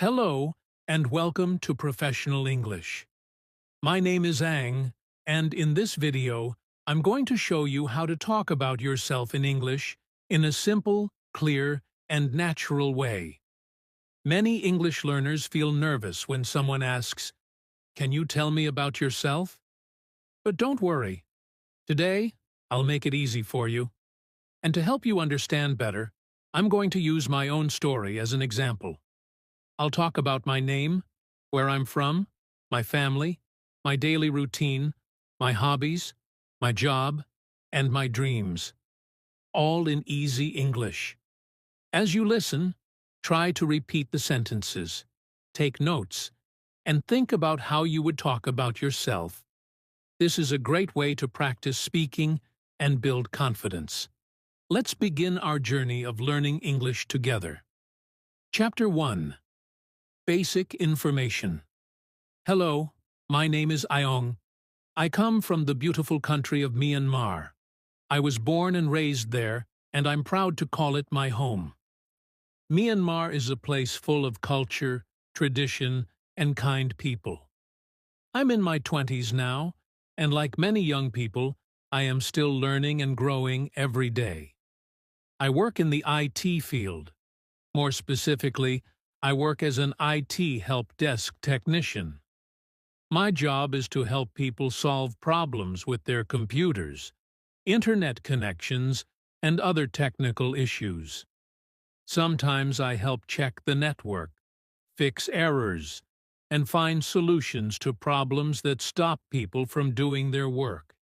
Hello, and welcome to Professional English. My name is Ang, and in this video, I'm going to show you how to talk about yourself in English in a simple, clear, and natural way. Many English learners feel nervous when someone asks, "Can you tell me about yourself?" But don't worry. Today, I'll make it easy for you. And to help you understand better, I'm going to use my own story as an example. I'll talk about my name, where I'm from, my family, my daily routine, my hobbies, my job, and my dreams. All in easy English. As you listen, try to repeat the sentences, take notes, and think about how you would talk about yourself. This is a great way to practice speaking and build confidence. Let's begin our journey of learning English together. Chapter 1. Basic Information. Hello, my name is Ayong. I come from the beautiful country of Myanmar. I was born and raised there, and I'm proud to call it my home. Myanmar is a place full of culture, tradition, and kind people. I'm in my 20s now, and like many young people, I am still learning and growing every day. I work in the IT field. More specifically, I work as an IT help desk technician. My job is to help people solve problems with their computers, internet connections, and other technical issues. Sometimes I help check the network, fix errors, and find solutions to problems that stop people from doing their work.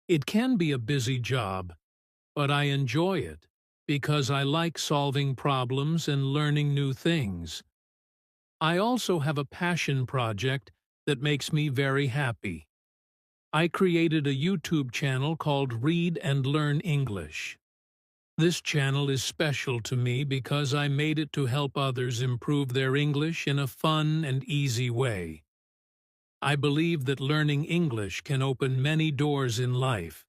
It can be a busy job, but I enjoy it because I like solving problems and learning new things. I also have a passion project that makes me very happy. I created a YouTube channel called Read and Learn English. This channel is special to me because I made it to help others improve their English in a fun and easy way. I believe that learning English can open many doors in life.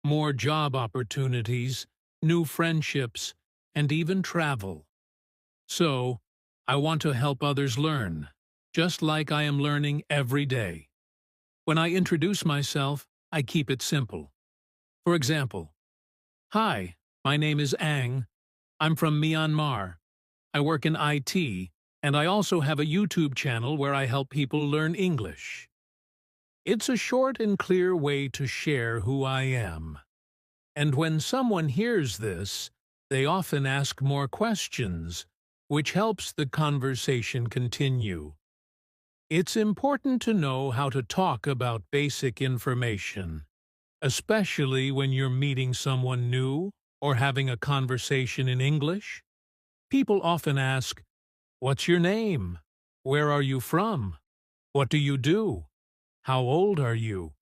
More job opportunities, new friendships, and even travel. So, I want to help others learn, just like I am learning every day. When I introduce myself, I keep it simple. For example, "Hi, my name is Ang. I'm from Myanmar. I work in IT, and I also have a YouTube channel where I help people learn English." It's a short and clear way to share who I am. And when someone hears this, they often ask more questions, which helps the conversation continue. It's important to know how to talk about basic information, especially when you're meeting someone new or having a conversation in English. People often ask, "What's your name? Where are you from? What do you do? How old are you?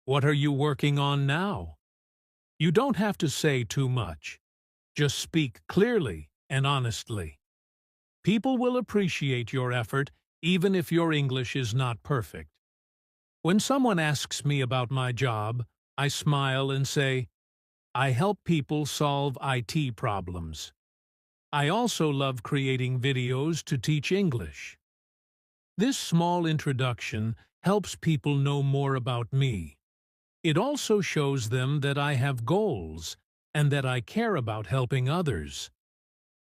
What are you working on now?" You don't have to say too much. Just speak clearly and honestly. People will appreciate your effort even if your English is not perfect. When someone asks me about my job, I smile and say, "I help people solve IT problems." I also love creating videos to teach English. This small introduction helps people know more about me. It also shows them that I have goals and that I care about helping others.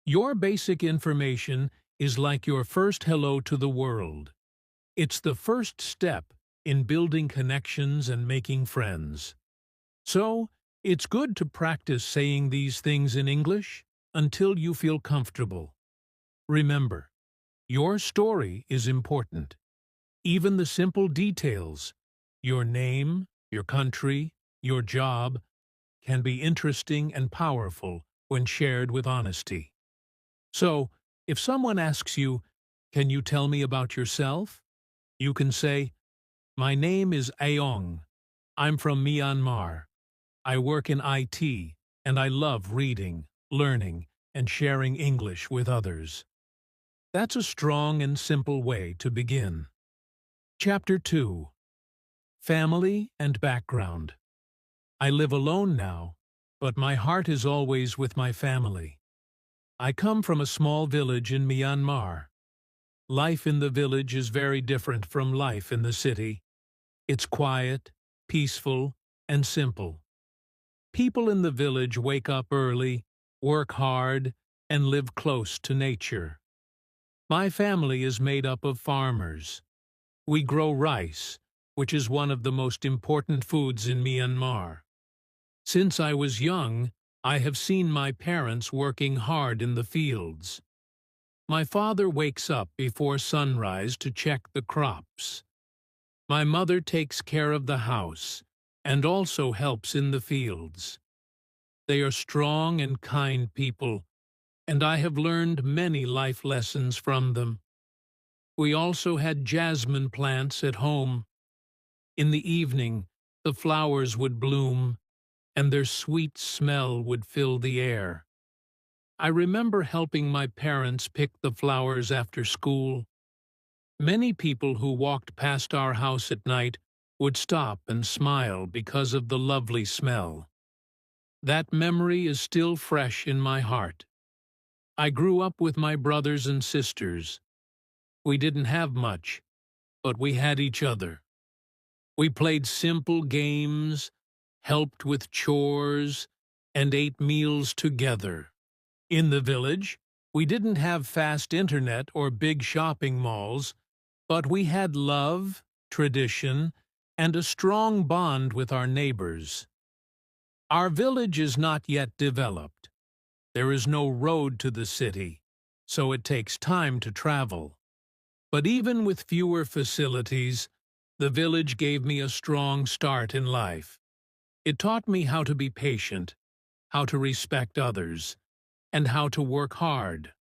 Your basic information is like your first hello to the world. It's the first step in building connections and making friends. So, it's good to practice saying these things in English until you feel comfortable. Remember, your story is important. Even the simple details, your name, your country, your job, can be interesting and powerful when shared with honesty. So, if someone asks you, "Can you tell me about yourself?" you can say, "My name is Ayong. I'm from Myanmar. I work in IT, and I love reading, learning, and sharing English with others." That's a strong and simple way to begin. Chapter 2. Family and Background. I live alone now, but my heart is always with my family. I come from a small village in Myanmar. Life in the village is very different from life in the city. It's quiet, peaceful, and simple. People in the village wake up early, work hard, and live close to nature. My family is made up of farmers. We grow rice, which is one of the most important foods in Myanmar. Since I was young, I have seen my parents working hard in the fields. My father wakes up before sunrise to check the crops. My mother takes care of the house and also helps in the fields. They are strong and kind people, and I have learned many life lessons from them. We also had jasmine plants at home. In the evening, the flowers would bloom, and their sweet smell would fill the air. I remember helping my parents pick the flowers after school. Many people who walked past our house at night would stop and smile because of the lovely smell. That memory is still fresh in my heart. I grew up with my brothers and sisters. We didn't have much, but we had each other. We played simple games, helped with chores, and ate meals together. In the village, we didn't have fast internet or big shopping malls, but we had love, tradition, and a strong bond with our neighbors. Our village is not yet developed. There is no road to the city, so it takes time to travel. But even with fewer facilities, the village gave me a strong start in life. It taught me how to be patient, how to respect others, and how to work hard.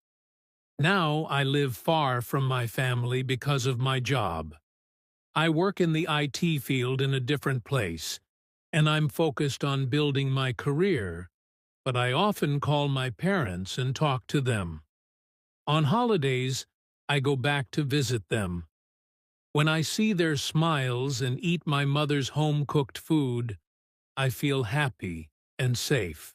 Now I live far from my family because of my job. I work in the IT field in a different place, and I'm focused on building my career, but I often call my parents and talk to them. On holidays, I go back to visit them. When I see their smiles and eat my mother's home-cooked food, I feel happy and safe.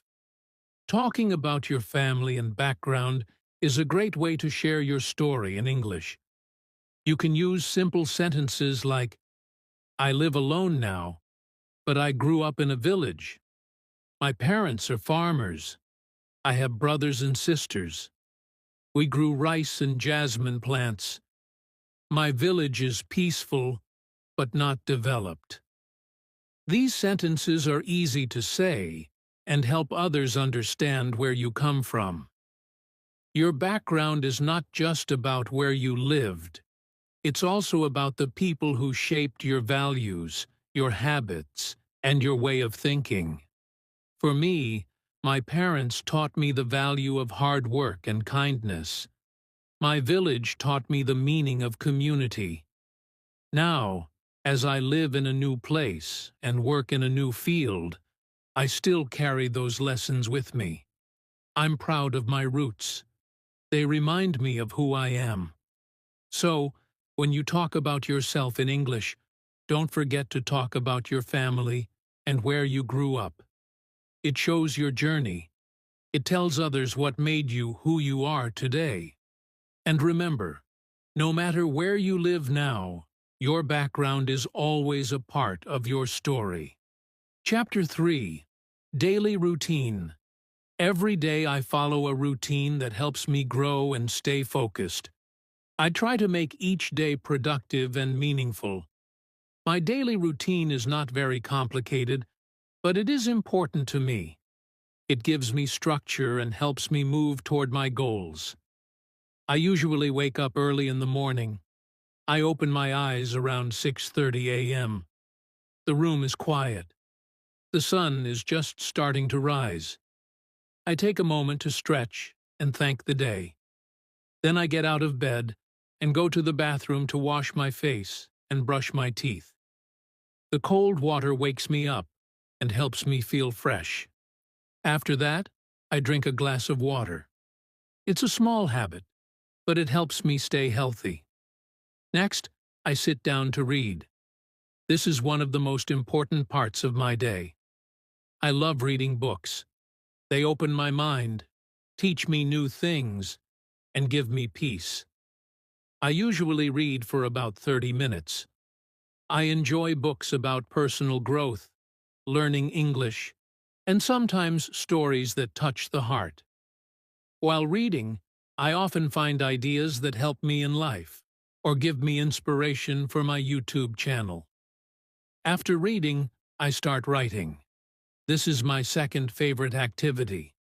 Talking about your family and background is a great way to share your story in English. You can use simple sentences like, I live alone now, but I grew up in a village. My parents are farmers. I have brothers and sisters. We grew rice and jasmine plants. My village is peaceful, but not developed. These sentences are easy to say and help others understand where you come from. Your background is not just about where you lived. It's also about the people who shaped your values, your habits, and your way of thinking. For me, my parents taught me the value of hard work and kindness. My village taught me the meaning of community. Now, as I live in a new place and work in a new field, I still carry those lessons with me. I'm proud of my roots. They remind me of who I am. So, when you talk about yourself in English, don't forget to talk about your family and where you grew up. It shows your journey. It tells others what made you who you are today. And remember, no matter where you live now, your background is always a part of your story. Chapter 3. Daily Routine. Every day I follow a routine that helps me grow and stay focused. I try to make each day productive and meaningful. My daily routine is not very complicated, but it is important to me. It gives me structure and helps me move toward my goals. I usually wake up early in the morning. I open my eyes around 6:30 a.m. The room is quiet. The sun is just starting to rise. I take a moment to stretch and thank the day. Then I get out of bed and go to the bathroom to wash my face and brush my teeth. The cold water wakes me up and helps me feel fresh. After that, I drink a glass of water. It's a small habit, but it helps me stay healthy. Next, I sit down to read. This is one of the most important parts of my day. I love reading books. They open my mind, teach me new things, and give me peace. I usually read for about 30 minutes. I enjoy books about personal growth, learning English, and sometimes stories that touch the heart. While reading, I often find ideas that help me in life or give me inspiration for my YouTube channel. After reading, I start writing. This is my second favorite activity.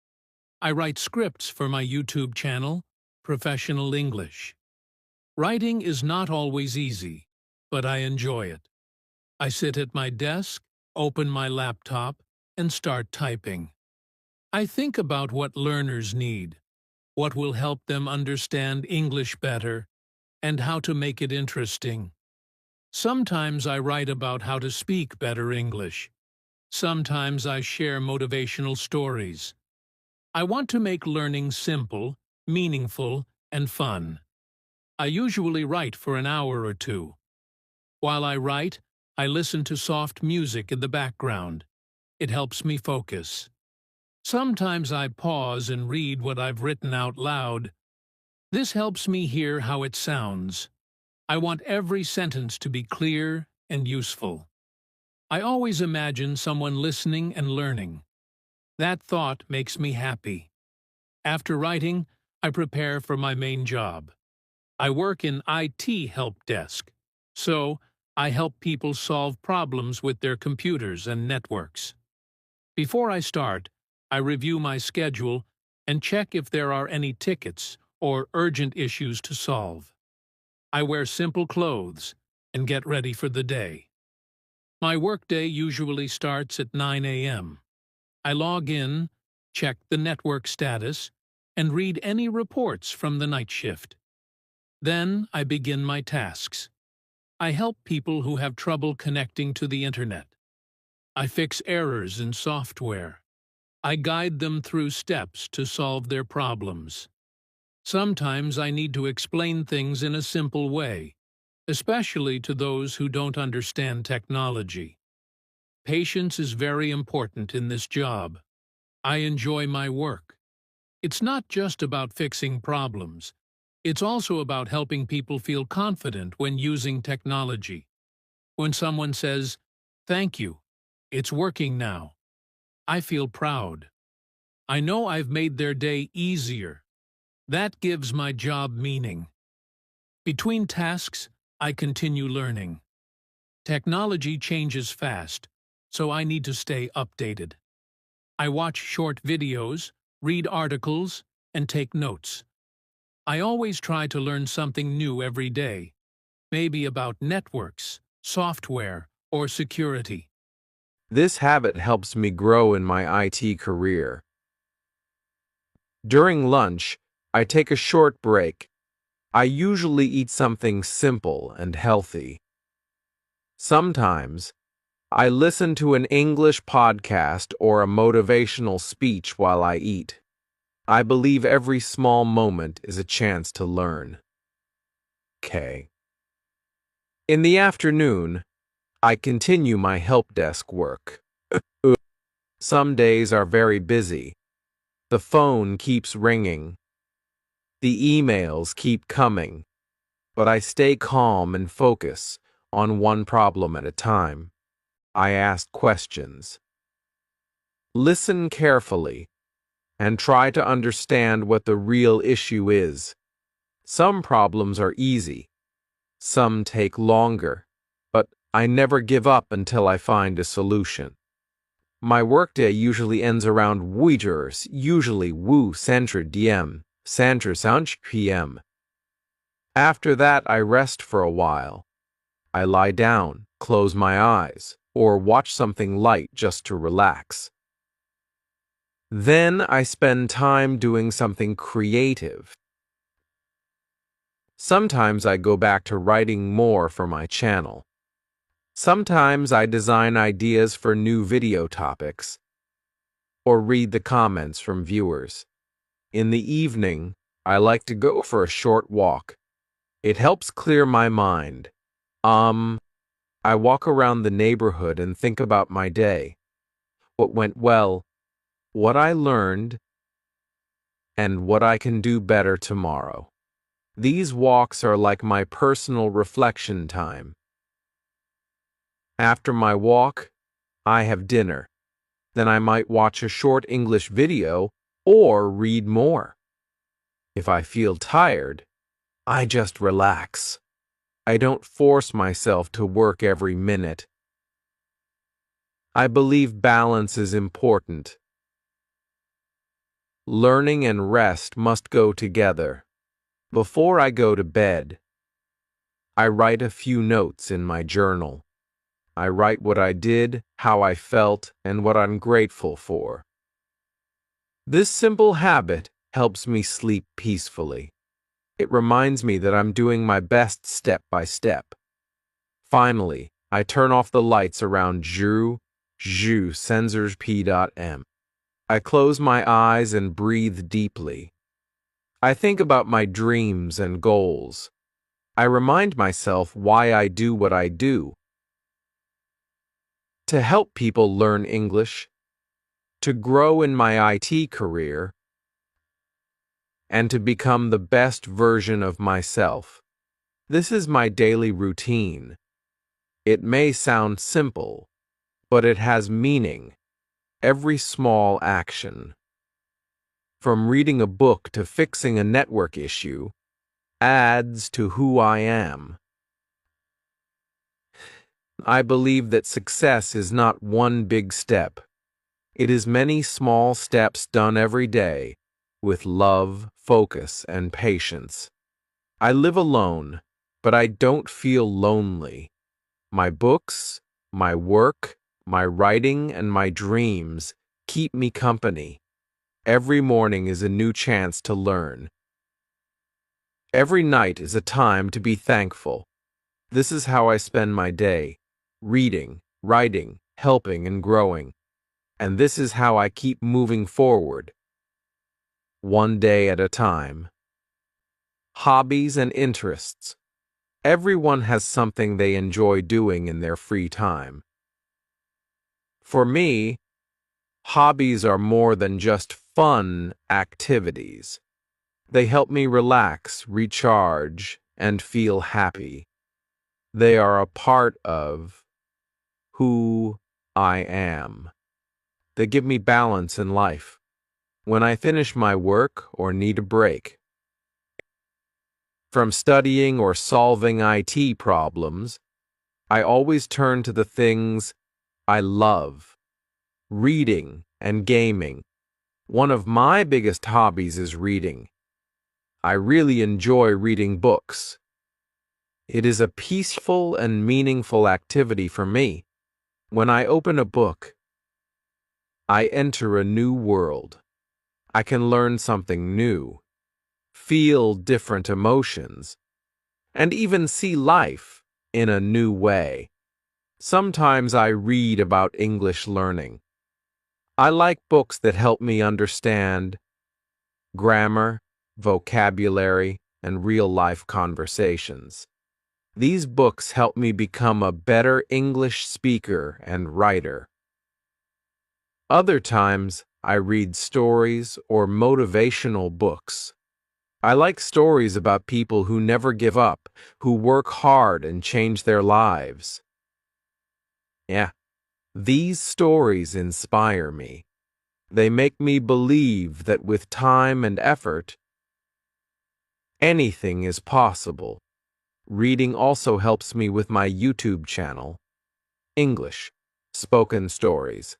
I write scripts for my YouTube channel, Professional English. Writing is not always easy, but I enjoy it. I sit at my desk, open my laptop, and start typing. I think about what learners need, what will help them understand English better, and how to make it interesting. Sometimes I write about how to speak better English. Sometimes I share motivational stories. I want to make learning simple, meaningful, and fun. I usually write for an hour or two. While I write, I listen to soft music in the background. It helps me focus. Sometimes I pause and read what I've written out loud. This helps me hear how it sounds. I want every sentence to be clear and useful. I always imagine someone listening and learning. That thought makes me happy. After writing, I prepare for my main job. I work in IT help desk, so I help people solve problems with their computers and networks. Before I start, I review my schedule and check if there are any tickets or urgent issues to solve. I wear simple clothes and get ready for the day. My workday usually starts at 9 a.m. I log in, check the network status, and read any reports from the night shift. Then I begin my tasks. I help people who have trouble connecting to the internet. I fix errors in software. I guide them through steps to solve their problems. Sometimes I need to explain things in a simple way, especially to those who don't understand technology. Patience is very important in this job. I enjoy my work. It's not just about fixing problems. It's also about helping people feel confident when using technology. When someone says, "Thank you, it's working now," I feel proud. I know I've made their day easier. That gives my job meaning. Between tasks, I continue learning. Technology changes fast, so I need to stay updated. I watch short videos, read articles, and take notes. I always try to learn something new every day, maybe about networks, software, or security. This habit helps me grow in my IT career. During lunch, I take a short break. I usually eat something simple and healthy. Sometimes, I listen to an English podcast or a motivational speech while I eat. I believe every small moment is a chance to learn. K. In the afternoon, I continue my help desk work. Some days are very busy. The phone keeps ringing. The emails keep coming. But I stay calm and focus on one problem at a time. I ask questions. Listen carefully and try to understand what the real issue is. Some problems are easy. Some take longer. But I never give up until I find a solution. My workday usually ends around 8 hours, usually centre DM, centre sound PM. After that, I rest for a while. I lie down, close my eyes, or watch something light just to relax. Then I spend time doing something creative. Sometimes I go back to writing more for my channel. Sometimes I design ideas for new video topics, or read the comments from viewers. In the evening, I like to go for a short walk. It helps clear my mind. I walk around the neighborhood and think about my day, what went well, what I learned, and what I can do better tomorrow. These walks are like my personal reflection time. After my walk, I have dinner. Then I might watch a short English video or read more. If I feel tired, I just relax. I don't force myself to work every minute. I believe balance is important. Learning and rest must go together. Before I go to bed, I write a few notes in my journal. I write what I did, how I felt, and what I'm grateful for. This simple habit helps me sleep peacefully. It reminds me that I'm doing my best step by step. Finally, I turn off the lights around sensors p.m. I close my eyes and breathe deeply. I think about my dreams and goals. I remind myself why I do what I do. To help people learn English, to grow in my IT career, and to become the best version of myself. This is my daily routine. It may sound simple, but it has meaning. Every small action, from reading a book to fixing a network issue, adds to who I am. I believe that success is not one big step. It is many small steps done every day with love, focus, and patience. I live alone, but I don't feel lonely. My books, my work, my writing, and my dreams keep me company. Every morning is a new chance to learn. Every night is a time to be thankful. This is how I spend my day, reading, writing, helping, and growing. And this is how I keep moving forward, one day at a time. Hobbies and interests. Everyone has something they enjoy doing in their free time. For me, hobbies are more than just fun activities. They help me relax, recharge, and feel happy. They are a part of who I am. They give me balance in life. When I finish my work or need a break from studying or solving IT problems, I always turn to the things I love. Reading and gaming. One of my biggest hobbies is reading. I really enjoy reading books. It is a peaceful and meaningful activity for me. When I open a book, I enter a new world. I can learn something new, feel different emotions, and even see life in a new way. Sometimes I read about English learning. I like books that help me understand grammar, vocabulary, and real-life conversations. These books help me become a better English speaker and writer. Other times, I read stories or motivational books. I like stories about people who never give up, who work hard and change their lives. Yeah, these stories inspire me. They make me believe that with time and effort, anything is possible. Reading also helps me with my YouTube channel, English, Spoken Stories.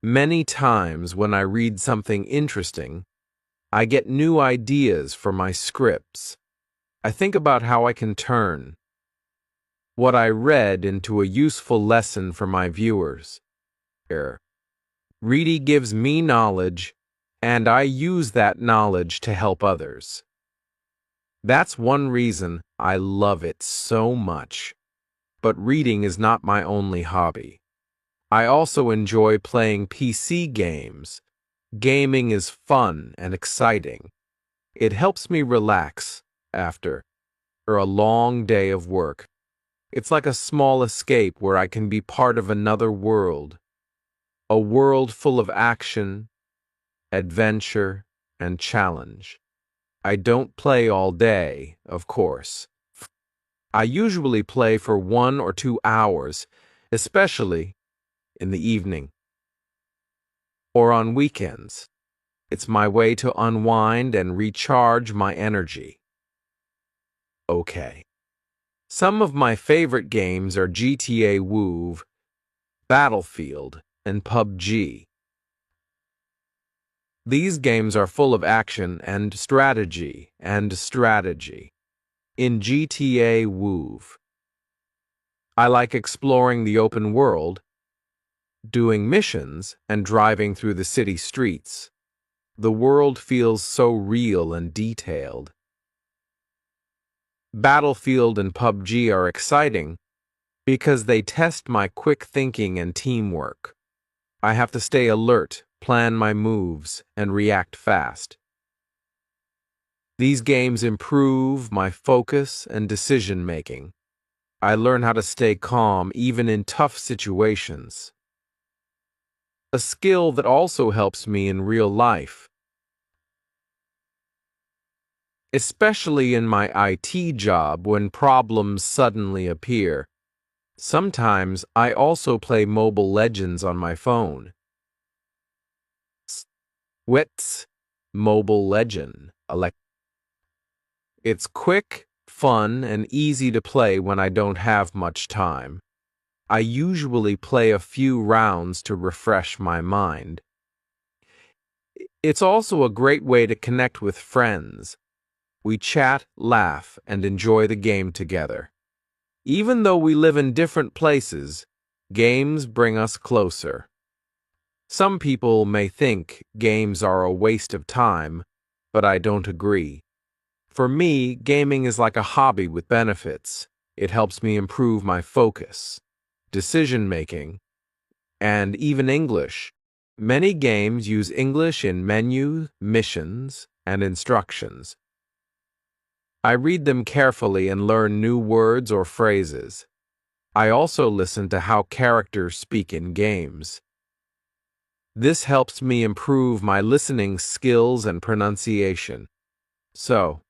Many times when I read something interesting, I get new ideas for my scripts. I think about how I can turn what I read into a useful lesson for my viewers. Reading gives me knowledge, and I use that knowledge to help others. That's one reason I love it so much. But reading is not my only hobby. I also enjoy playing PC games. Gaming is fun and exciting. It helps me relax after a long day of work. It's like a small escape where I can be part of another world, a world full of action, adventure, and challenge. I don't play all day, of course. I usually play for 1 or 2 hours, especially in the evening or on weekends. It's my way to unwind and recharge my energy. Okay. Some of my favorite games are GTA WoW, Battlefield, and PUBG. These games are full of action and strategy. In GTA WoW, I like exploring the open world, doing missions, and driving through the city streets. The world feels so real and detailed. Battlefield and PUBG are exciting because they test my quick thinking and teamwork. I have to stay alert, plan my moves, and react fast. These games improve my focus and decision-making. I learn how to stay calm even in tough situations. A skill that also helps me in real life, especially in my IT job when problems suddenly appear. Sometimes I also play Mobile Legends on my phone. Wits Mobile Legend. It's quick, fun, and easy to play when I don't have much time. I usually play a few rounds to refresh my mind. It's also a great way to connect with friends. We chat, laugh, and enjoy the game together. Even though we live in different places, games bring us closer. Some people may think games are a waste of time, but I don't agree. For me, gaming is like a hobby with benefits. It helps me improve my focus, decision-making, and even English. Many games use English in menus, missions, and instructions. I read them carefully and learn new words or phrases. I also listen to how characters speak in games. This helps me improve my listening skills and pronunciation. So,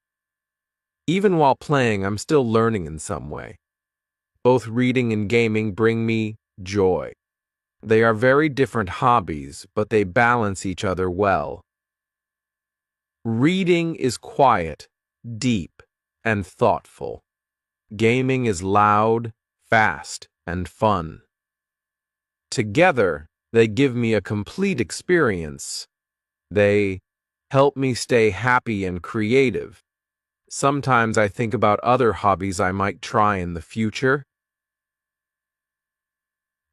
even while playing, I'm still learning in some way. Both reading and gaming bring me joy. They are very different hobbies, but they balance each other well. Reading is quiet, deep, and thoughtful. Gaming is loud, fast, and fun. Together, they give me a complete experience. They help me stay happy and creative. Sometimes I think about other hobbies I might try in the future.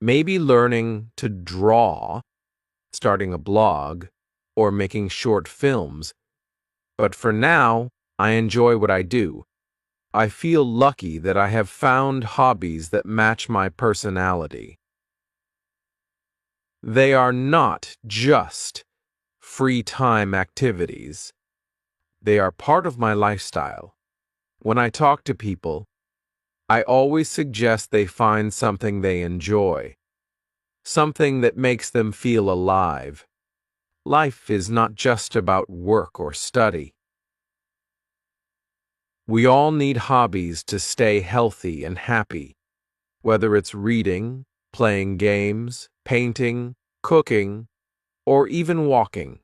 Maybe learning to draw, starting a blog, or making short films. But for now, I enjoy what I do. I feel lucky that I have found hobbies that match my personality. They are not just free time activities. They are part of my lifestyle. When I talk to people, I always suggest they find something they enjoy, something that makes them feel alive. Life is not just about work or study. We all need hobbies to stay healthy and happy, whether it's reading, playing games, painting, cooking, or even walking.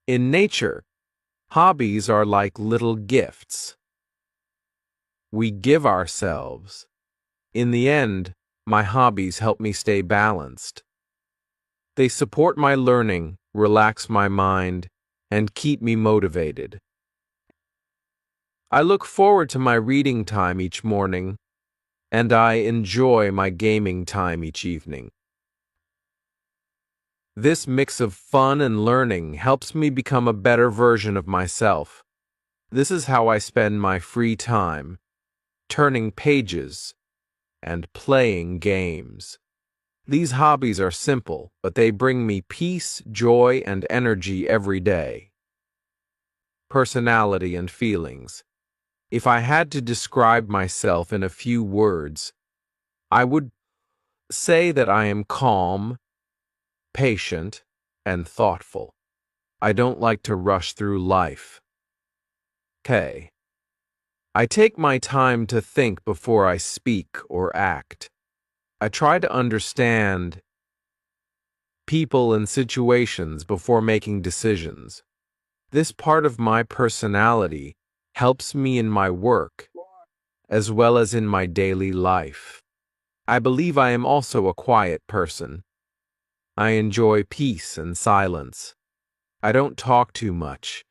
In nature, hobbies are like little gifts we give ourselves. In the end, my hobbies help me stay balanced. They support my learning, relax my mind, and keep me motivated. I look forward to my reading time each morning, and I enjoy my gaming time each evening. This mix of fun and learning helps me become a better version of myself. This is how I spend my free time, turning pages and playing games. These hobbies are simple, but they bring me peace, joy, and energy every day. Personality and feelings. If I had to describe myself in a few words, I would say that I am calm, patient, and thoughtful. I don't like to rush through life. K. I take my time to think before I speak or act. I try to understand people and situations before making decisions. This part of my personality helps me in my work as well as in my daily life. I believe I am also a quiet person. I enjoy peace and silence. I don't talk too much,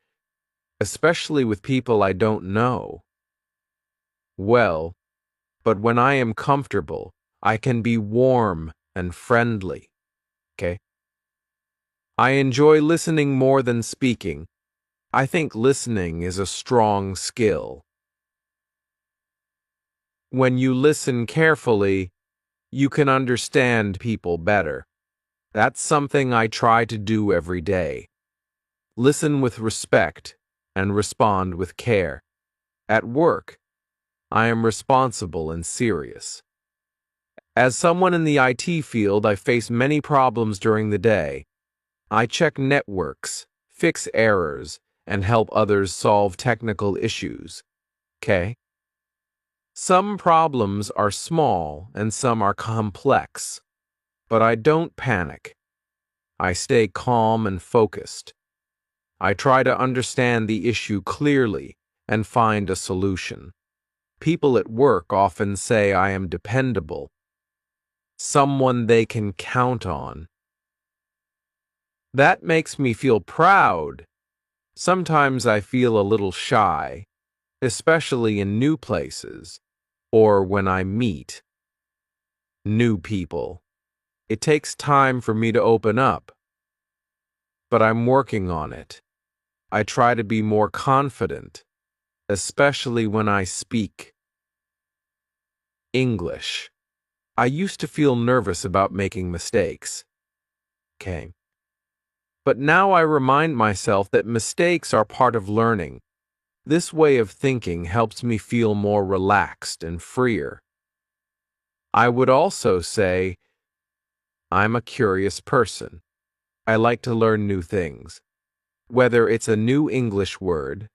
especially with people I don't know well, but when I am comfortable, I can be warm and friendly. Okay? I enjoy listening more than speaking. I think listening is a strong skill. When you listen carefully, you can understand people better. That's something I try to do every day. Listen with respect and respond with care. At work, I am responsible and serious. As someone in the IT field, I face many problems during the day. I check networks, fix errors, and help others solve technical issues. Okay? Some problems are small and some are complex, but I don't panic. I stay calm and focused. I try to understand the issue clearly and find a solution. People at work often say I am dependable, someone they can count on. That makes me feel proud. Sometimes I feel a little shy, especially in new places or when I meet new people. It takes time for me to open up, but I'm working on it. I try to be more confident, especially when I speak English. I used to feel nervous about making mistakes. Okay. But now I remind myself that mistakes are part of learning. This way of thinking helps me feel more relaxed and freer. I would also say I'm a curious person. I like to learn new things. Whether it's a new English word,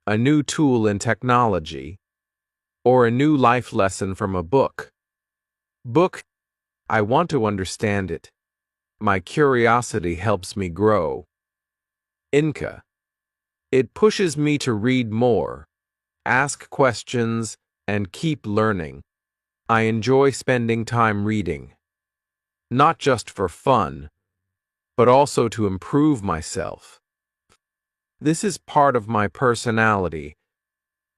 a new tool in technology, or a new life lesson from a book. I want to understand it. My curiosity helps me grow. Inca. It pushes me to read more, ask questions, and keep learning. I enjoy spending time reading, not just for fun, but also to improve myself. This is part of my personality,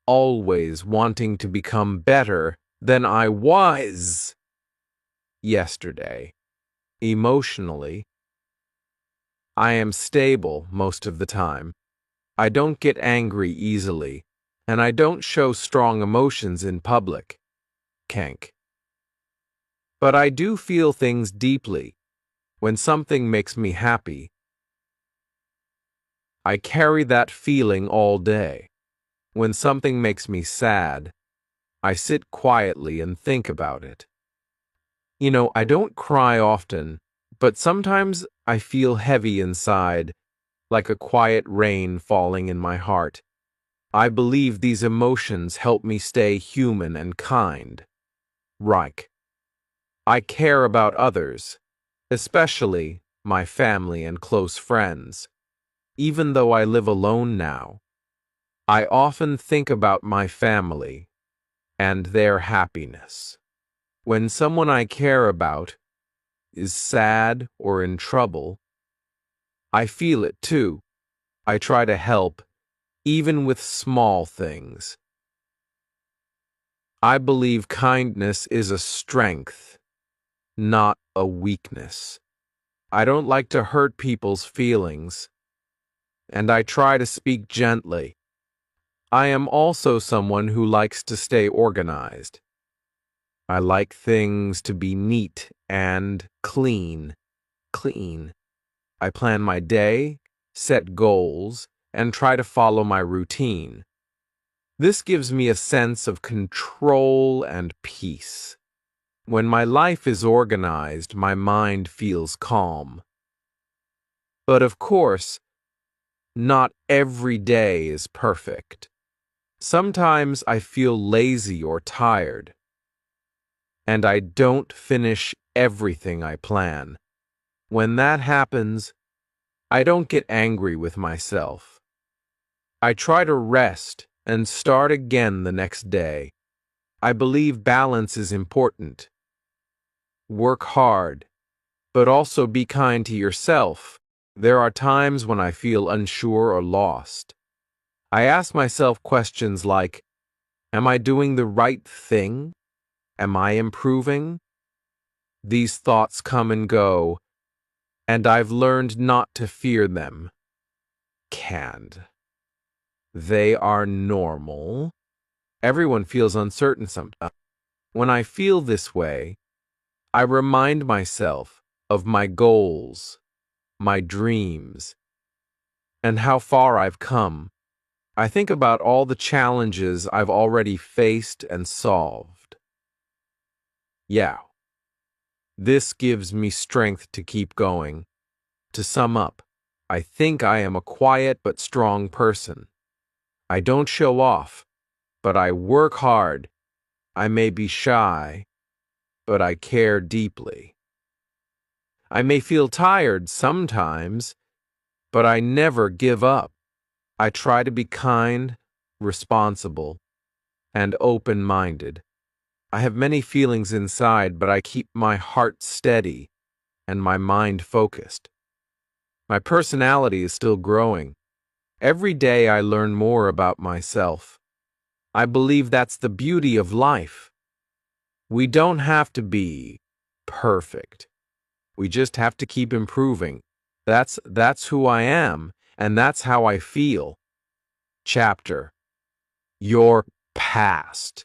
always wanting to become better than I was yesterday. Emotionally, I am stable most of the time. I don't get angry easily, and I don't show strong emotions in public. Kank. But I do feel things deeply. When something makes me happy, I carry that feeling all day. When something makes me sad, I sit quietly and think about it. I don't cry often, but sometimes I feel heavy inside, like a quiet rain falling in my heart. I believe these emotions help me stay human and kind. Reich. I care about others, especially my family and close friends. Even though I live alone now, I often think about my family and their happiness. When someone I care about is sad or in trouble, I feel it too. I try to help, even with small things. I believe kindness is a strength, not a weakness. I don't like to hurt people's feelings, and I try to speak gently. I am also someone who likes to stay organized. I like things to be neat and clean. I plan my day, set goals, and try to follow my routine. This gives me a sense of control and peace. When my life is organized, my mind feels calm. But of course, Not every day is perfect. Sometimes I feel lazy or tired, and I don't finish everything I plan. When that happens, I don't get angry with myself. I try to rest and start again the next day. I believe balance is important. Work hard, but also be kind to yourself. There are times when I feel unsure or lost. I ask myself questions like, am I doing the right thing? Am I improving? These thoughts come and go, and I've learned not to fear them. Canned. They are normal. Everyone feels uncertain sometimes. When I feel this way, I remind myself of my goals, my dreams, and how far I've come. I think about all the challenges I've already faced and solved. Yeah, this gives me strength to keep going. To sum up, I think I am a quiet but strong person. I don't show off, but I work hard. I may be shy, but I care deeply. I may feel tired sometimes, but I never give up. I try to be kind, responsible, and open-minded. I have many feelings inside, but I keep my heart steady and my mind focused. My personality is still growing. Every day I learn more about myself. I believe that's the beauty of life. We don't have to be perfect. We just have to keep improving. That's who I am, and that's how I feel. Chapter: Your past.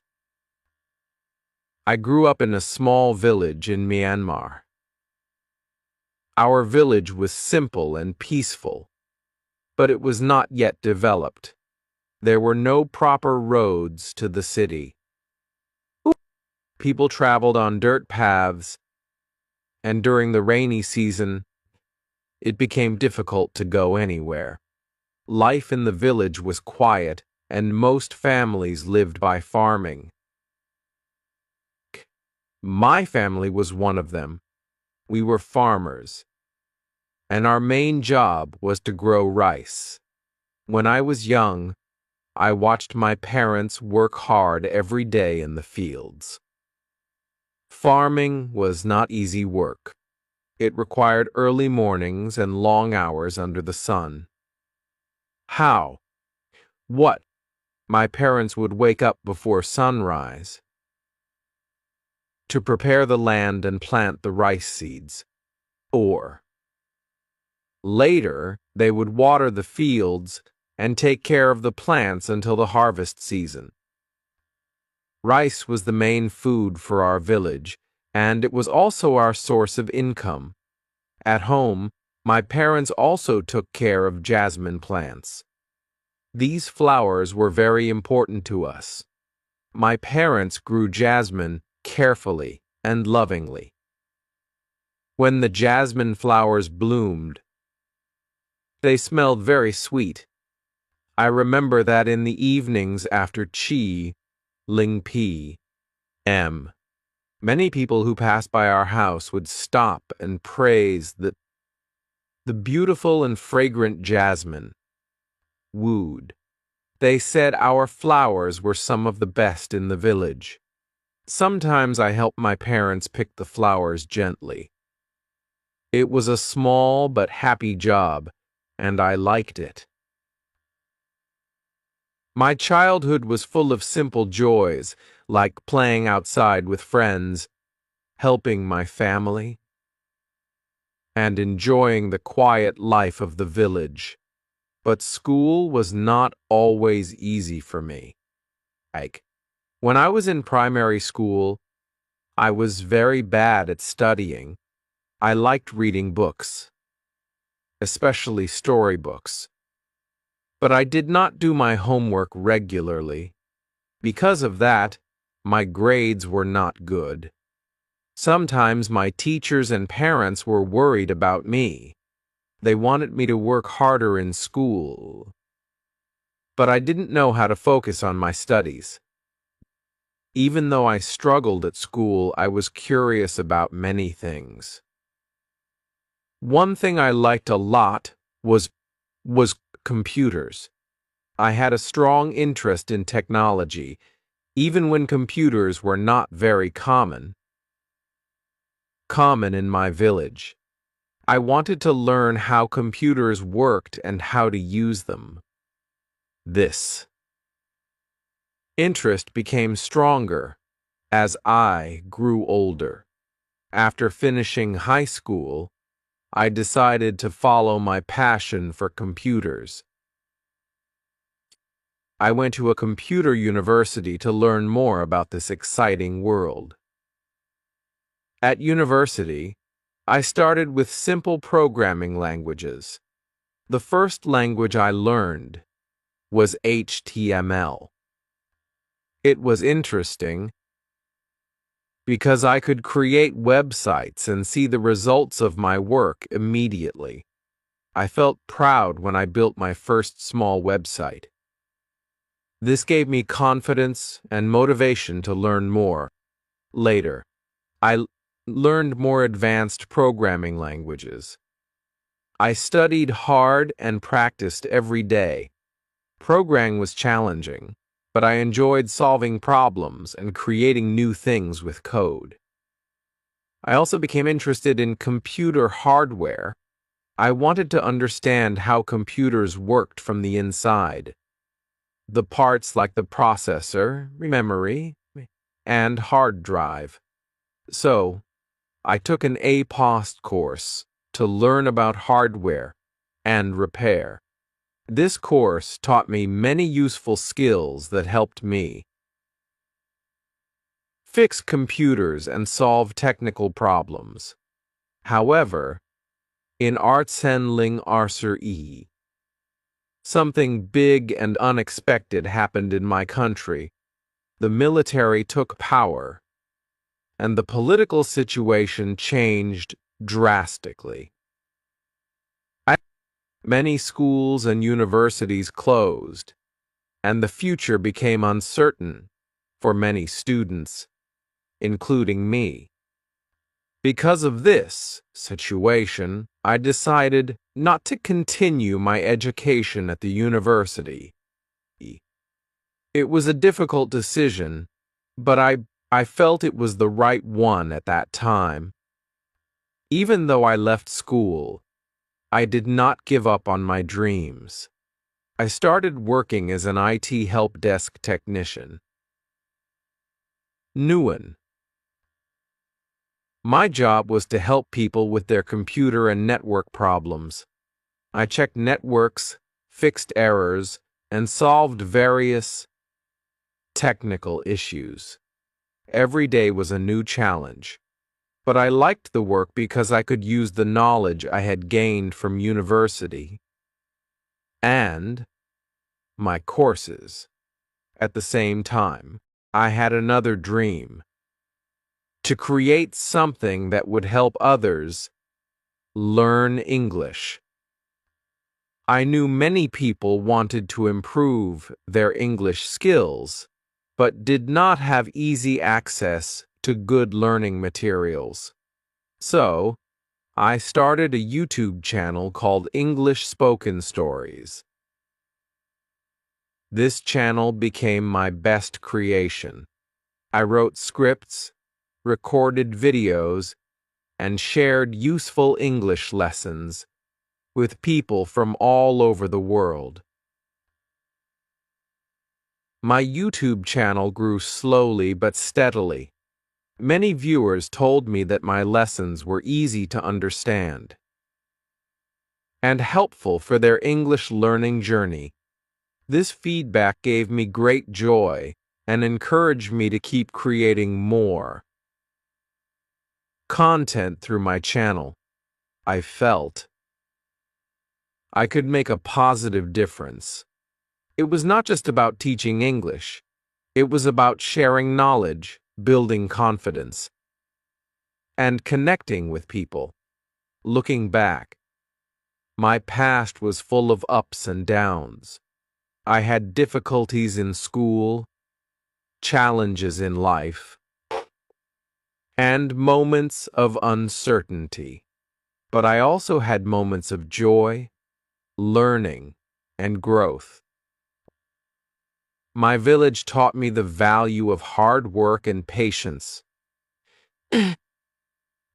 I grew up in a small village in Myanmar. Our village was simple and peaceful, but it was not yet developed. There were no proper roads to the city. People traveled on dirt paths, and during the rainy season, it became difficult to go anywhere. Life in the village was quiet, and most families lived by farming. My family was one of them. We were farmers, and our main job was to grow rice. When I was young, I watched my parents work hard every day in the fields. Farming was not easy work. It required early mornings and long hours under the sun. How? What? My parents would wake up before sunrise to prepare the land and plant the rice seeds. Or later, they would water the fields and take care of the plants until the harvest season. Rice was the main food for our village, and it was also our source of income. At home, my parents also took care of jasmine plants. These flowers were very important to us. My parents grew jasmine carefully and lovingly. When the jasmine flowers bloomed, they smelled very sweet. I remember that in the evenings after Chi, Ling P.M., many people who passed by our house would stop and praise the beautiful and fragrant jasmine. Wooed. They said our flowers were some of the best in the village. Sometimes I helped my parents pick the flowers gently. It was a small but happy job, and I liked it. My childhood was full of simple joys, like playing outside with friends, helping my family, and enjoying the quiet life of the village. But school was not always easy for me. When I was in primary school, I was very bad at studying. I liked reading books, especially storybooks. But I did not do my homework regularly. Because of that, my grades were not good. Sometimes my teachers and parents were worried about me. They wanted me to work harder in school, but I didn't know how to focus on my studies. Even though I struggled at school, I was curious about many things. One thing I liked a lot was computers. I had a strong interest in technology, even when computers were not very common in my village. I wanted to learn how computers worked and how to use them. This interest became stronger as I grew older. After finishing high school, I decided to follow my passion for computers. I went to a computer university to learn more about this exciting world. At university, I started with simple programming languages. The first language I learned was HTML. It was interesting because I could create websites and see the results of my work immediately. I felt proud when I built my first small website. This gave me confidence and motivation to learn more. Later, I learned more advanced programming languages. I studied hard and practiced every day. Programming was challenging, but I enjoyed solving problems and creating new things with code. I also became interested in computer hardware. I wanted to understand how computers worked from the inside. The parts like the processor, memory, and hard drive. So, I took an APOST course to learn about hardware and repair. This course taught me many useful skills that helped me fix computers and solve technical problems. However, in Artsenling Arser something big and unexpected happened in my country. The military took power, and the political situation changed drastically. Many schools and universities closed, and the future became uncertain for many students, including me. Because of this situation, I decided not to continue my education at the university. It was a difficult decision, but I felt it was the right one at that time. Even though I left school, I did not give up on my dreams. I started working as an IT help desk technician. Nguyen. My job was to help people with their computer and network problems. I checked networks, fixed errors, and solved various technical issues. Every day was a new challenge. But I liked the work because I could use the knowledge I had gained from university and my courses. At the same time, I had another dream: to create something that would help others learn English. I knew many people wanted to improve their English skills, but did not have easy access to good learning materials. So, I started a YouTube channel called English Spoken Stories. This channel became my best creation. I wrote scripts, recorded videos, and shared useful English lessons with people from all over the world. My YouTube channel grew slowly but steadily. Many viewers told me that my lessons were easy to understand and helpful for their English learning journey. This feedback gave me great joy and encouraged me to keep creating more content through my channel. I felt I could make a positive difference. It was not just about teaching English. It was about sharing knowledge, building confidence, and connecting with people. Looking back, My past was full of ups and downs. I had difficulties in school, challenges in life, and moments of uncertainty. But I also had moments of joy, learning, and growth. My village taught me the value of hard work and patience.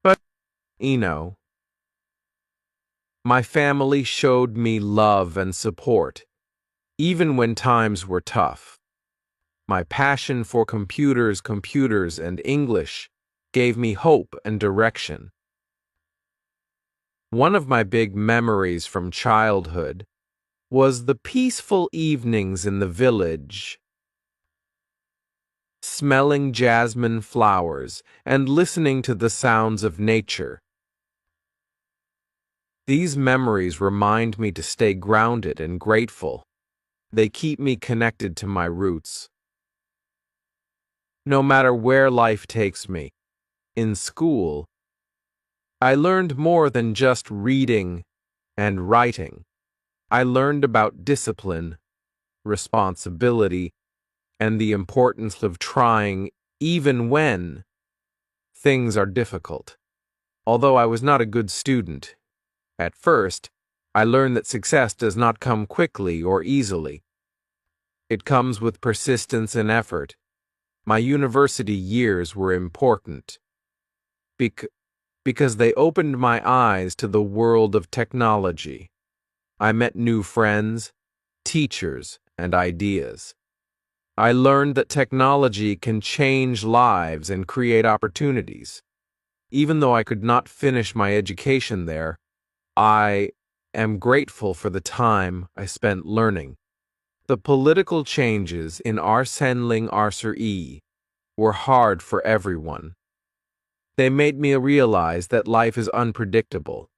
But, you know, my family showed me love and support, even when times were tough. My passion for computers, and English gave me hope and direction. One of my big memories from childhood was the peaceful evenings in the village, smelling jasmine flowers and listening to the sounds of nature. These memories remind me to stay grounded and grateful. They keep me connected to my roots. No matter where life takes me, in school, I learned more than just reading and writing. I learned about discipline, responsibility, and the importance of trying even when things are difficult. Although I was not a good student, at first, I learned that success does not come quickly or easily. It comes with persistence and effort. My university years were important because they opened my eyes to the world of technology. I met new friends, teachers, and ideas. I learned that technology can change lives and create opportunities. Even though I could not finish my education there, I am grateful for the time I spent learning. The political changes in Arsenling Arser were hard for everyone. They made me realize that life is unpredictable.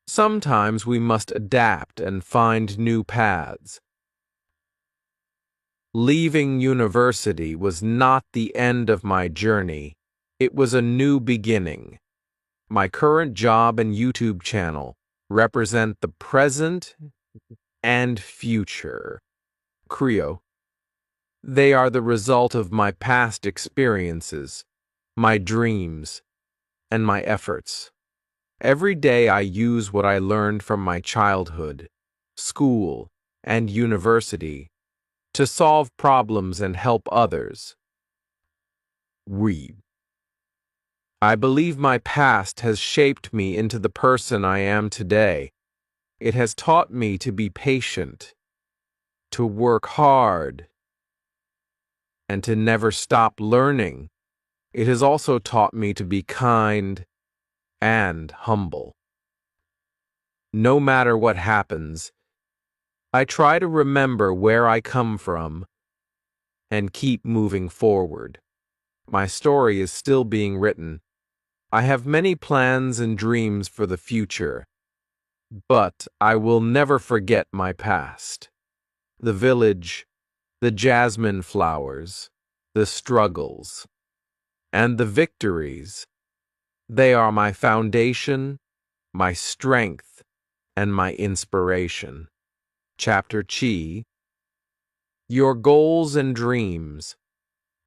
Sometimes we must adapt and find new paths. Leaving university was not the end of my journey. It was a new beginning. My current job and YouTube channel represent the present and future. Creo. They are the result of my past experiences, my dreams, and my efforts. Every day I use what I learned from my childhood, school, and university to solve problems and help others. Read. I believe my past has shaped me into the person I am today. It has taught me to be patient, to work hard, and to never stop learning. It has also taught me to be kind and humble. No matter what happens, I try to remember where I come from and keep moving forward. My story is still being written. I have many plans and dreams for the future, but I will never forget my past. The village, the jasmine flowers, the struggles, and the victories. They are my foundation, my strength, and my inspiration. Chapter Chi. Your goals and dreams.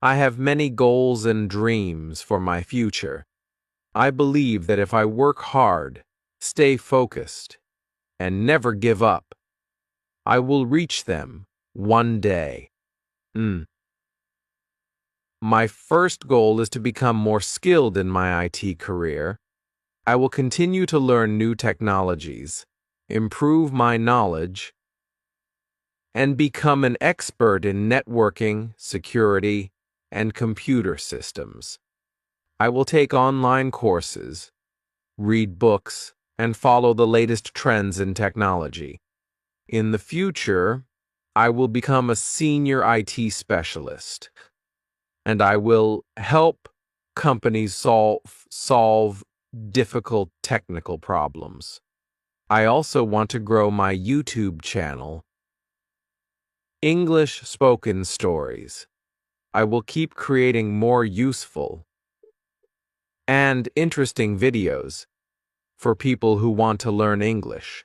I have many goals and dreams for my future. I believe that if I work hard, stay focused, and never give up, I will reach them one day. My first goal is to become more skilled in my IT career. I will continue to learn new technologies, improve my knowledge, and become an expert in networking, security, and computer systems. I will take online courses, read books, and follow the latest trends in technology. In the future, I will become a senior IT specialist, and I will help companies solve difficult technical problems. I also want to grow my YouTube channel, English Spoken Stories. I will keep creating more useful and interesting videos. for people who want to learn English.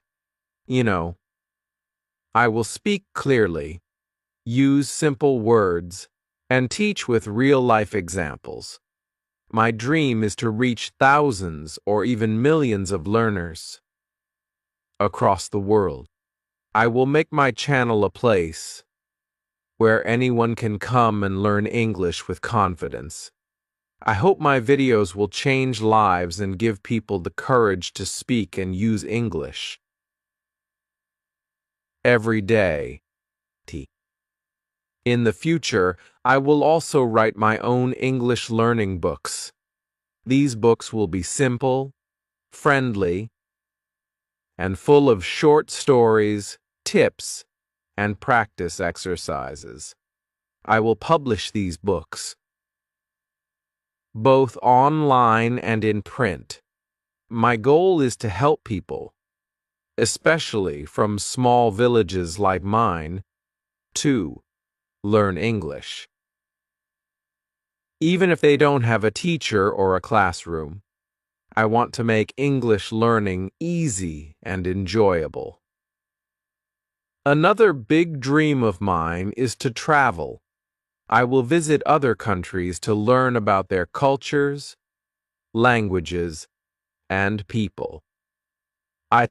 You know, I will speak clearly, use simple words, and teach with real-life examples. My dream is to reach thousands or even millions of learners across the world. I will make my channel a place where anyone can come and learn English with confidence. I hope my videos will change lives and give people the courage to speak and use English every day. In the future, I will also write my own English learning books. These books will be simple, friendly, and full of short stories, tips, and practice exercises. I will publish these books, both online and in print. My goal is to help people, especially from small villages like mine, to learn English. Even if they don't have a teacher or a classroom, I want to make English learning easy and enjoyable. Another big dream of mine is to travel. I will visit other countries to learn about their cultures, languages, and people. I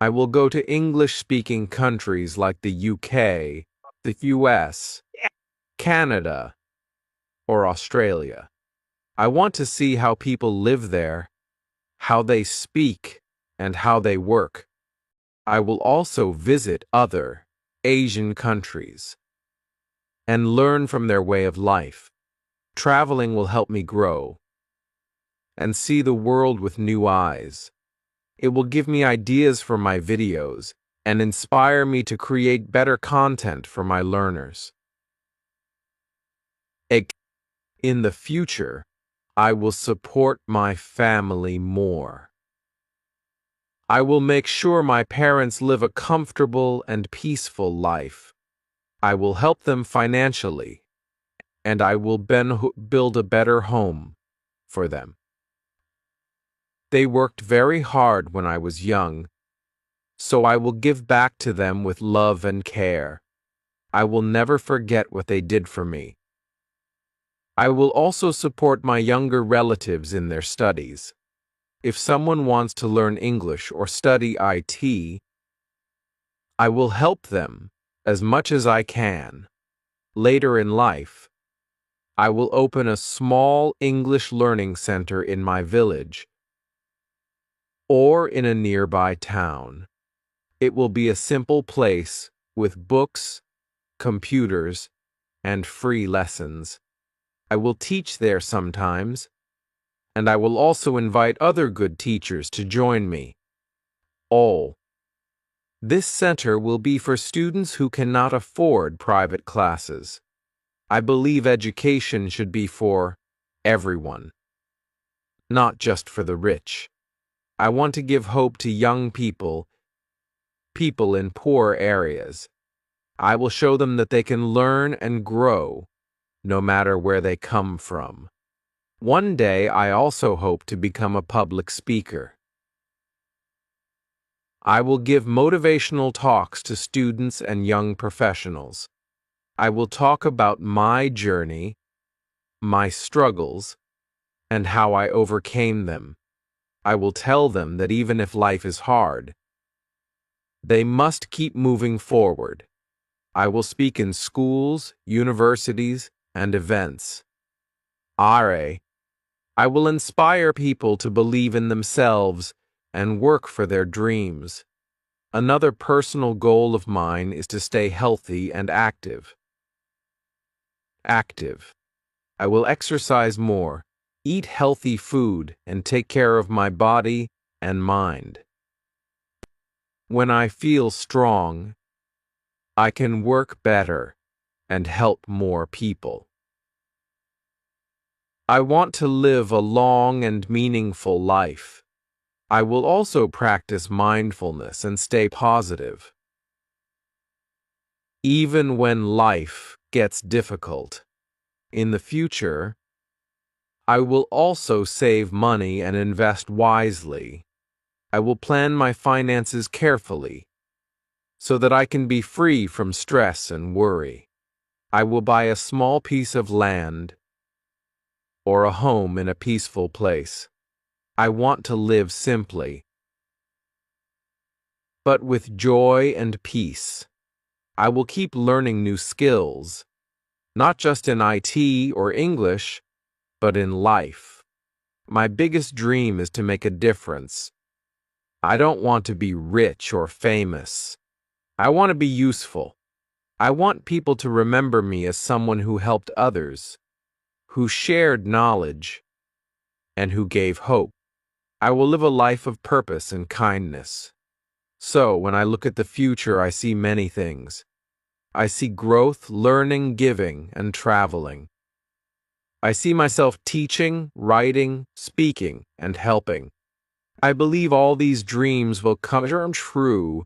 will go to English-speaking countries like the UK, the US, Canada, or Australia. I want to see how people live there, how they speak, and how they work. I will also visit other Asian countries and learn from their way of life. Traveling will help me grow and see the world with new eyes. It will give me ideas for my videos and inspire me to create better content for my learners. In the future, I will support my family more. I will make sure my parents live a comfortable and peaceful life. I will help them financially, and I will build a better home for them. They worked very hard when I was young, so I will give back to them with love and care. I will never forget what they did for me. I will also support my younger relatives in their studies. If someone wants to learn English or study IT, I will help them as much as I can. Later in life, I will open a small English learning center in my village or in a nearby town. It will be a simple place with books, computers, and free lessons. I will teach there sometimes, and I will also invite other good teachers to join me. This center will be for students who cannot afford private classes. I believe education should be for everyone, not just for the rich. I want to give hope to young people in poor areas. I will show them that they can learn and grow no matter where they come from. One day, I also hope to become a public speaker. I will give motivational talks to students and young professionals. I will talk about my journey, my struggles, and how I overcame them. I will tell them that even if life is hard, they must keep moving forward. I will speak in schools, universities, and events. I will inspire people to believe in themselves and work for their dreams. Another personal goal of mine is to stay healthy and active. I will exercise more, eat healthy food, and take care of my body and mind. When I feel strong, I can work better and help more people. I want to live a long and meaningful life. I will also practice mindfulness and stay positive. Even when life gets difficult, in the future, I will also save money and invest wisely. I will plan my finances carefully so that I can be free from stress and worry. I will buy a small piece of land or a home in a peaceful place. I want to live simply, but with joy and peace. I will keep learning new skills, not just in IT or English, but in life. My biggest dream is to make a difference. I don't want to be rich or famous. I want to be useful. I want people to remember me as someone who helped others, who shared knowledge, and who gave hope. I will live a life of purpose and kindness. So, when I look at the future, I see many things. I see growth, learning, giving, and traveling. I see myself teaching, writing, speaking, and helping. I believe all these dreams will come true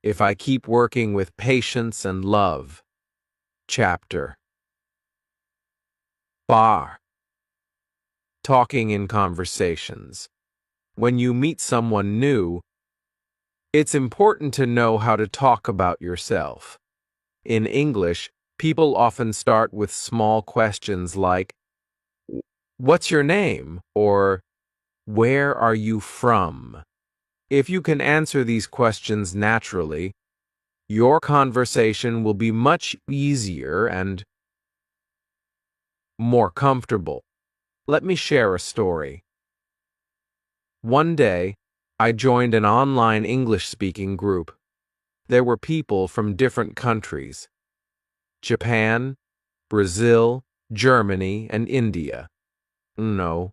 if I keep working with patience and love. Chapter Bar. Talking in conversations. When you meet someone new, it's important to know how to talk about yourself. In English, people often start with small questions like, "What's your name?" or "Where are you from?" If you can answer these questions naturally, your conversation will be much easier and more comfortable. Let me share a story. One day, I joined an online English-speaking group. There were people from different countries: Japan, Brazil, Germany, and India. No.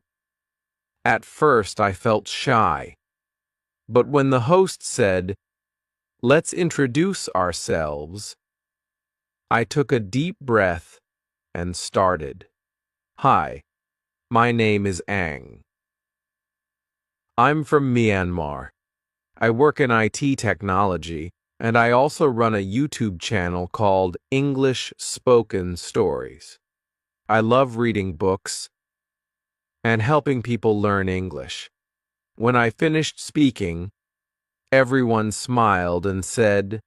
At first, I felt shy. But when the host said, "Let's introduce ourselves," I took a deep breath and started. "Hi, my name is Ang. I'm from Myanmar. I work in IT technology, and I also run a YouTube channel called English Spoken Stories. I love reading books and helping people learn English." When I finished speaking, everyone smiled and said,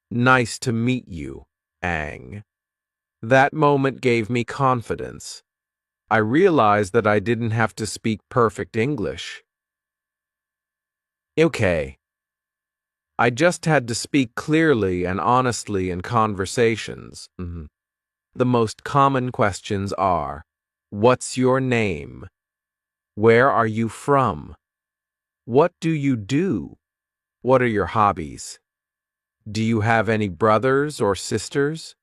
"Nice to meet you, Ang." That moment gave me confidence. I realized that I didn't have to speak perfect English. Okay. I just had to speak clearly and honestly in conversations. The most common questions are, "What's your name?" "Where are you from?" "What do you do?" "What are your hobbies?" "Do you have any brothers or sisters?"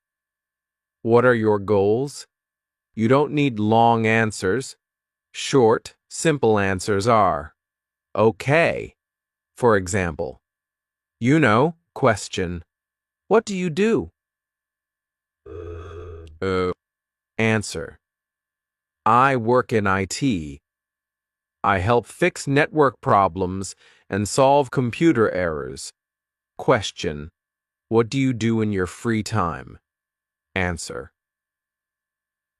"What are your goals?" You don't need long answers. Short, simple answers are, "Okay." For example, question, "What do you do?" Answer, "I work in IT. I help fix network problems and solve computer errors." Question, "What do you do in your free time?" Answer,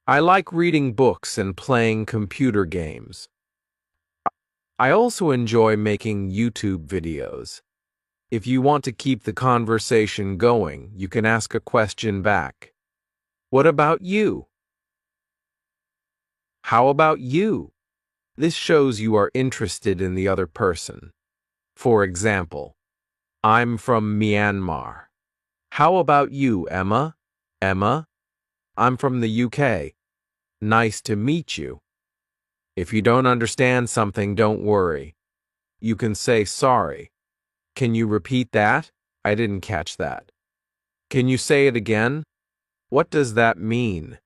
"I like reading books and playing computer games. I also enjoy making YouTube videos." If you want to keep the conversation going, you can ask a question back. "What about you?" "How about you?" This shows you are interested in the other person. For example, "I'm from Myanmar." "How about you, Emma?" "Emma, I'm from the UK. Nice to meet you." If you don't understand something, don't worry. You can say sorry. "Can you repeat that? I didn't catch that." "Can you say it again? What does that mean?"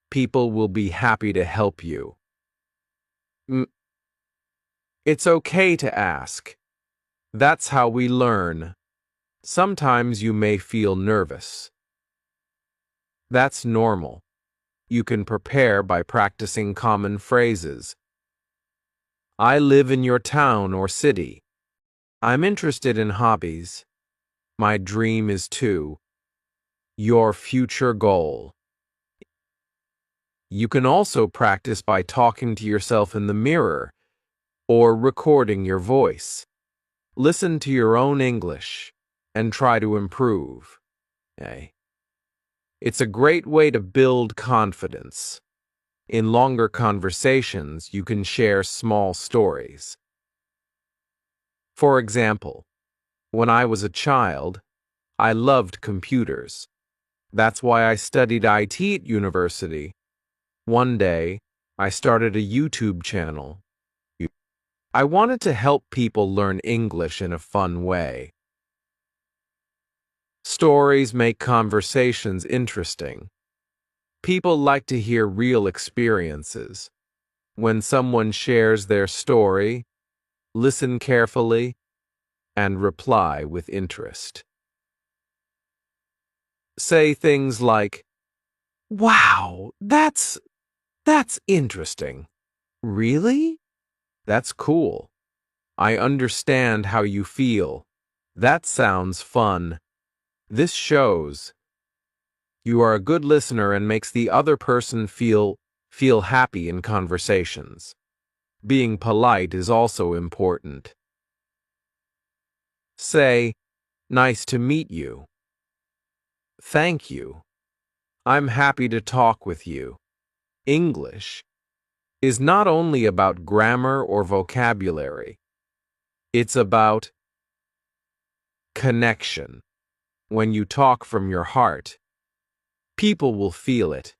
People will be happy to help you. It's okay to ask. That's how we learn. Sometimes you may feel nervous. That's normal. You can prepare by practicing common phrases. "I live in your town or city." "I'm interested in hobbies." "My dream is to." Your future goal. You can also practice by talking to yourself in the mirror. or recording your voice. Listen to your own English and try to improve. It's a great way to build confidence. In longer conversations, you can share small stories. For example, when I was a child, I loved computers. That's why I studied IT at university. One day, I started a YouTube channel. I wanted to help people learn English in a fun way. Stories make conversations interesting. People like to hear real experiences. When someone shares their story, listen carefully and reply with interest. Say things like, "Wow, that's interesting." "Really? That's cool. I understand how you feel. That sounds fun." This shows you are a good listener and makes the other person feel happy in conversations. Being polite is also important. Say, "Nice to meet you." "Thank you. I'm happy to talk with you." English is not only about grammar or vocabulary. It's about connection. When you talk from your heart, people will feel it.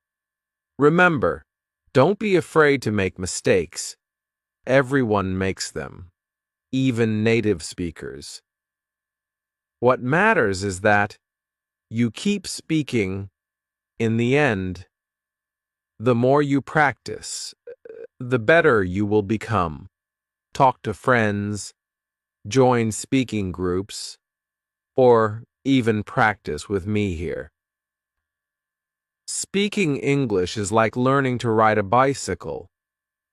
Remember, don't be afraid to make mistakes. Everyone makes them, even native speakers. What matters is that you keep speaking. In the end, the more you practice, the better you will become. Talk to friends, join speaking groups, or even practice with me here. Speaking English is like learning to ride a bicycle.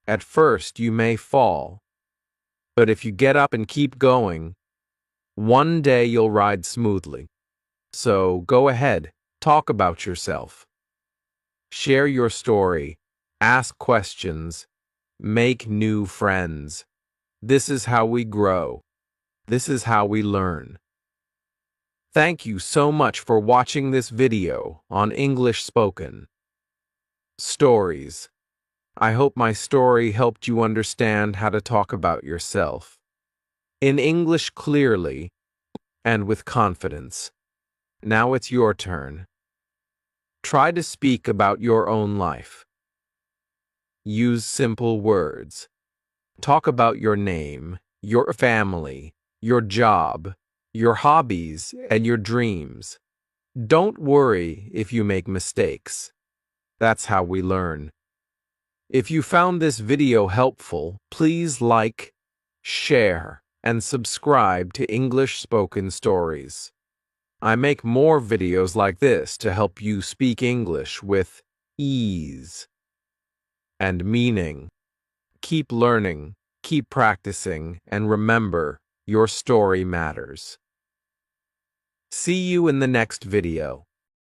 At first, you may fall, but if you get up and keep going, one day you'll ride smoothly. So go ahead, talk about yourself. Share your story, ask questions, make new friends. This is how we grow. This is how we learn. Thank you so much for watching this video on English Spoken. Stories. I hope my story helped you understand how to talk about yourself in English clearly and with confidence. Now it's your turn. Try to speak about your own life. Use simple words. Talk about your name, your family, your job, your hobbies, and your dreams. Don't worry if you make mistakes. That's how we learn. If you found this video helpful, please like, share, and subscribe to English Spoken Stories. I make more videos like this to help you speak English with ease and meaning. Keep learning, keep practicing, and remember, your story matters. See you in the next video.